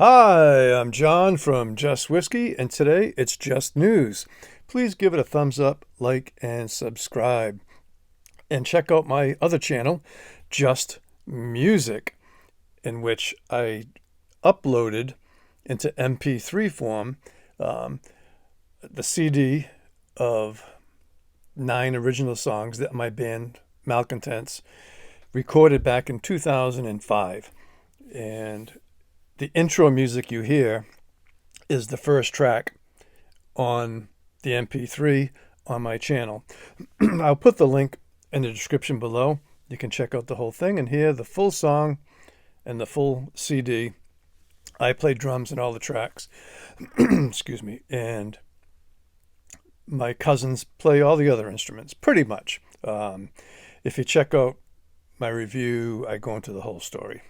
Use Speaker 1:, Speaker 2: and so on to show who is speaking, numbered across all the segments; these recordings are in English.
Speaker 1: Hi, I'm John from Just Whiskey, and today it's just news. Please give it a thumbs up, like, and subscribe. And check out my other channel, Just Music, in which I uploaded into MP3 form um, the CD of 9 original songs that my band Malcontents recorded back in 2005. And the intro music you hear is the first track on the MP3 on my channel. I'll put the link in the description below. You can check out the whole thing and hear the full song and the full CD. I play drums in all the tracks. Excuse me. And my cousins play all the other instruments, pretty much. If you check out my review, I go into the whole story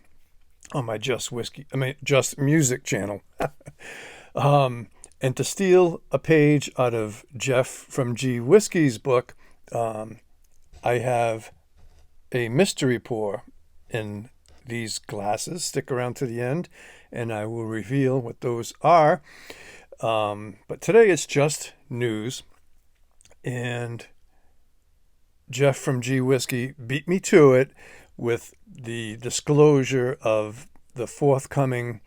Speaker 1: on my Just Music channel. And to steal a page out of Jeff from G Whiskey's book, I have a mystery pour in these glasses. Stick around to the end and I will reveal what those are. But today it's just news. And Jeff from G Whiskey beat me to it with the disclosure of the forthcoming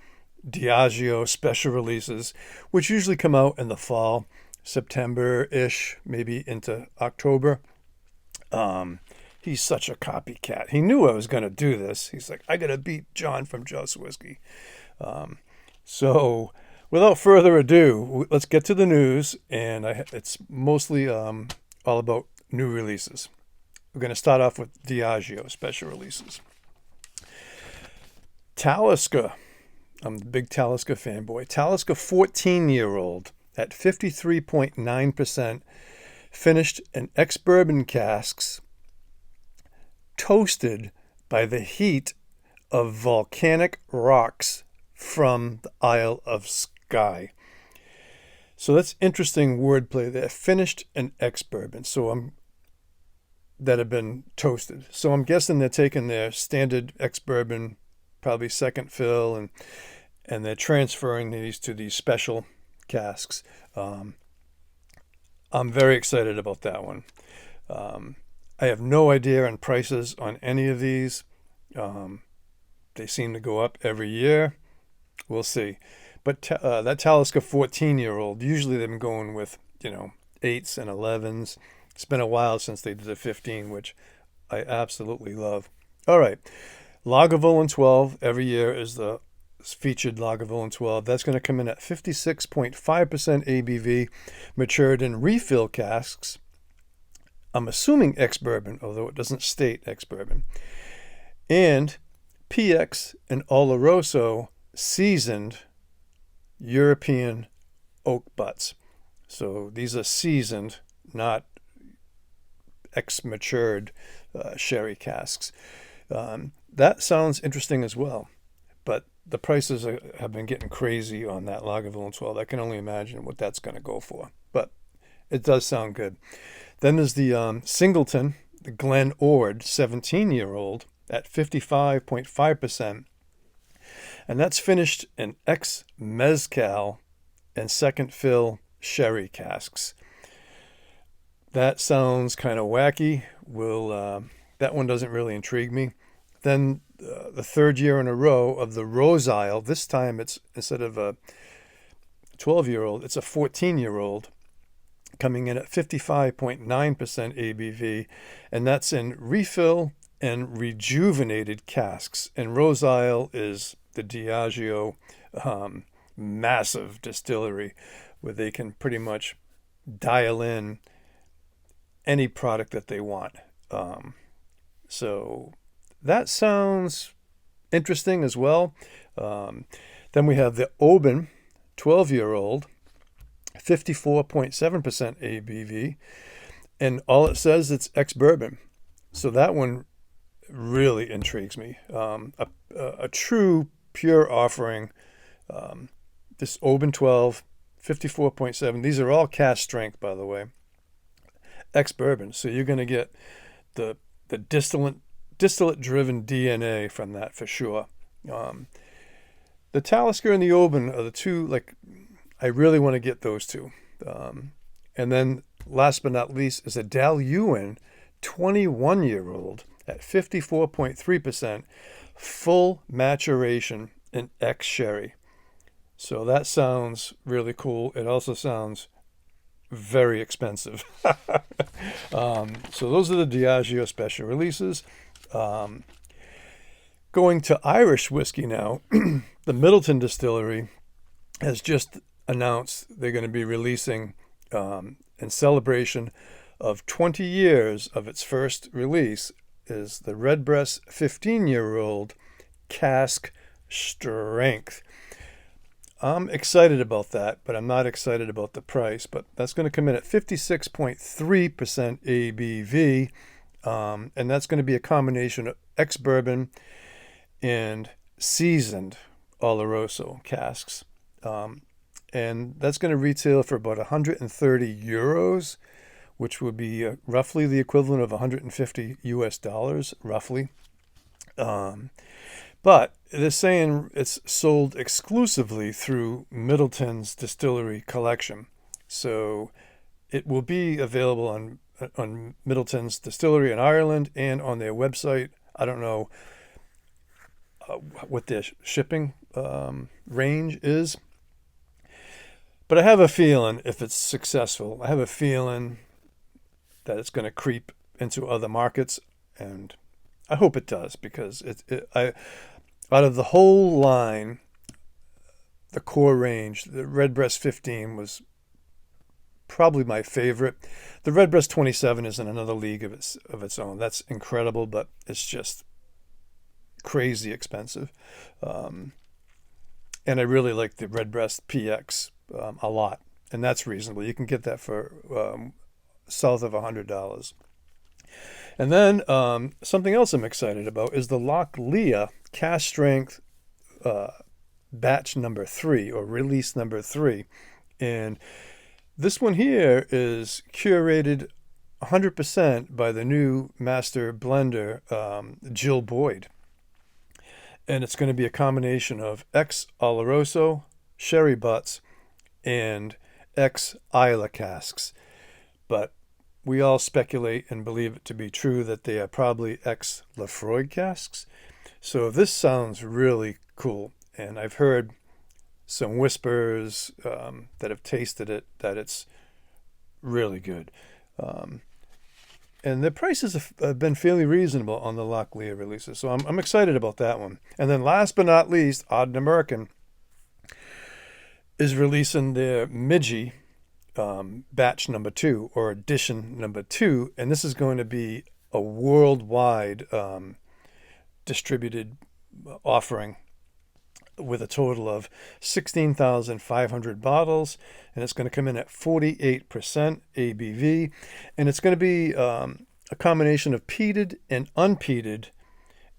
Speaker 1: Diageo special releases, which usually come out in the fall, September-ish, maybe into October. He's such a copycat. He knew I was going to do this. He's like, I got to beat John from Just Whiskey. So without further ado, let's get to the news. And it's mostly all about new releases. We're going to start off with Diageo special releases. Talisker. I'm the big Talisker fanboy. Talisker 14-year-old at 53.9%, finished in ex-bourbon casks, toasted by the heat of volcanic rocks from the Isle of Skye. So that's interesting wordplay there. Finished in ex-bourbon. That have been toasted. So I'm guessing they're taking their standard ex-bourbon, probably second fill, and they're transferring these to these special casks. I'm very excited about that one. I have no idea on prices on any of these. They seem to go up every year. We'll see. But that Talisker 14-year-old, usually they've been going with, 8s and 11s. It's been a while since they did a 15, which I absolutely love. All right. Lagavulin 12 every year is the featured Lagavulin 12. That's going to come in at 56.5% ABV, matured in refill casks. I'm assuming ex-bourbon, although it doesn't state ex-bourbon. And PX and Oloroso seasoned European oak butts. So these are seasoned, not ex-matured sherry casks. That sounds interesting as well, but the prices have been getting crazy on that Lagavulin 12. I can only imagine what that's going to go for, but it does sound good. Then there's the Singleton, the Glen Ord 17-year-old at 55.5%, and that's finished in ex-mezcal and second fill sherry casks. That sounds kind of wacky. That one doesn't really intrigue me. Then the third year in a row of the Rose Isle. This time it's, instead of a 12-year-old, it's a 14-year-old, coming in at 55.9% ABV, and that's in refill and rejuvenated casks. And Rose Isle is the Diageo massive distillery where they can pretty much dial in any product that they want. So that sounds interesting as well. Then we have the Oban 12-year-old, 54.7% ABV, and all it says it's ex-bourbon. So that one really intrigues me. A true pure offering. This Oban 12, 54.7. These are all cask strength, by the way. Ex-bourbon. So you're going to get the distillate driven DNA from that for sure. The Talisker and the Oban are the two, like, I really want to get those two. And then last but not least is a Dalyuen 21-year-old at 54.3% full maturation in ex-sherry. So that sounds really cool. It also sounds very expensive. So those are the Diageo special releases. Going to Irish whiskey now, the Middleton Distillery has just announced they're going to be releasing, in celebration of 20 years of its first release, is the Redbreast 15-year-old cask strength. I'm excited about that, but I'm not excited about the price. But that's going to come in at 56.3% ABV, and that's going to be a combination of ex-bourbon and seasoned Oloroso casks. And that's going to retail for about 130 euros, which would be roughly the equivalent of 150 US dollars, roughly. But they're saying it's sold exclusively through Middleton's distillery collection. So it will be available on Middleton's distillery in Ireland and on their website. I don't know what their shipping range is. But I have a feeling if it's successful, I have a feeling that it's going to creep into other markets, and I hope it does, because out of the whole line, the core range, the Redbreast 15 was probably my favorite. The Redbreast 27 is in another league of its own. That's incredible, but it's just crazy expensive. And I really like the Redbreast PX a lot, and that's reasonable. You can get that for south of $100. And then something else I'm excited about is the Lochlea cask strength batch number 3, or release number 3. And this one here is curated 100% by the new master blender, Jill Boyd. And it's going to be a combination of ex-Oloroso, sherry butts, and ex-Islay casks. But we all speculate and believe it to be true that they are probably ex-Lafroig casks. So this sounds really cool. And I've heard some whispers that have tasted it that it's really good. And the prices have been fairly reasonable on the Lochlea releases. So I'm excited about that one. And then last but not least, Ardnamurchan is releasing their Midgie batch number 2, or edition number 2. And this is going to be a worldwide distributed offering with a total of 16,500 bottles, and it's going to come in at 48% ABV, and it's going to be a combination of peated and unpeated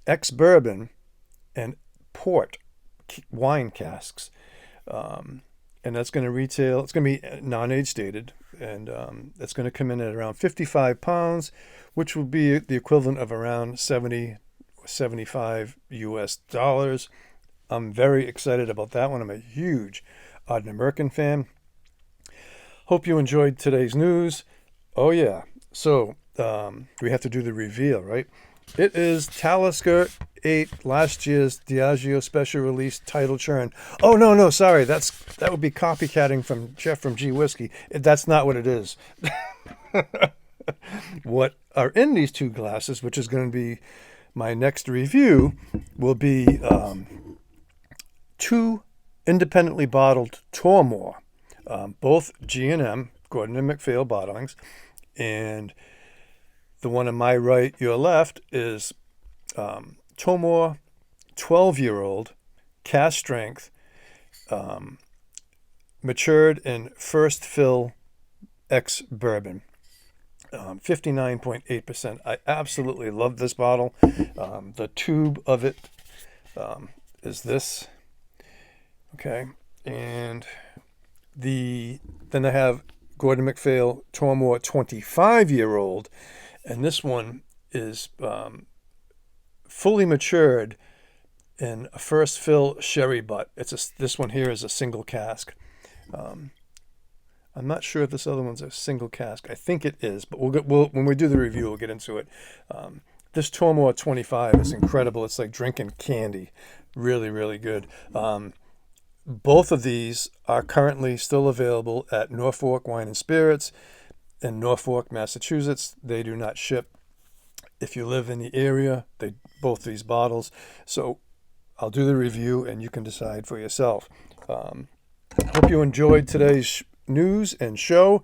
Speaker 1: ex-bourbon and port wine casks, and that's going to retail. It's going to be non-age dated, and it's going to come in at around 55 pounds, which will be the equivalent of around 75 US dollars. I'm very excited about that one. I'm a huge Ardnamurchan fan. Hope you enjoyed today's news. Oh yeah, so we have to do the reveal, right? It is Talisker 8, last year's Diageo special release title churn. Oh no, sorry, that would be copycatting from Jeff from G Whisky. That's not what it is. What are in these two glasses, which is going to be my next review, will be 2 independently bottled Tormore, both G&M, Gordon and MacPhail bottlings, and the one on my right, your left, is Tormore 12-year-old cask strength, matured in first fill ex-bourbon, 59.8%. I absolutely love this bottle. The tube of it is this. Okay, and then I have Gordon MacPhail Tormore 25-year-old, and this one is fully matured in a first fill sherry butt. This one here is a single cask. I'm not sure if this other one's a single cask. I think it is, but when we do the review, we'll get into it. This Tormore 25 is incredible. It's like drinking candy. Really, really good. Both of these are currently still available at Norfolk Wine and Spirits in Norfolk, Massachusetts. They do not ship if you live in the area. Both these bottles. So I'll do the review and you can decide for yourself. Hope you enjoyed today's news and show.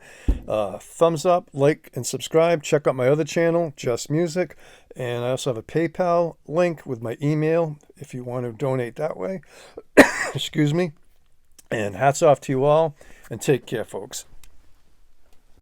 Speaker 1: Thumbs up, like, and subscribe. Check out my other channel, Just Music. And I also have a PayPal link with my email if you want to donate that way. Excuse me. And hats off to you all, and take care, folks.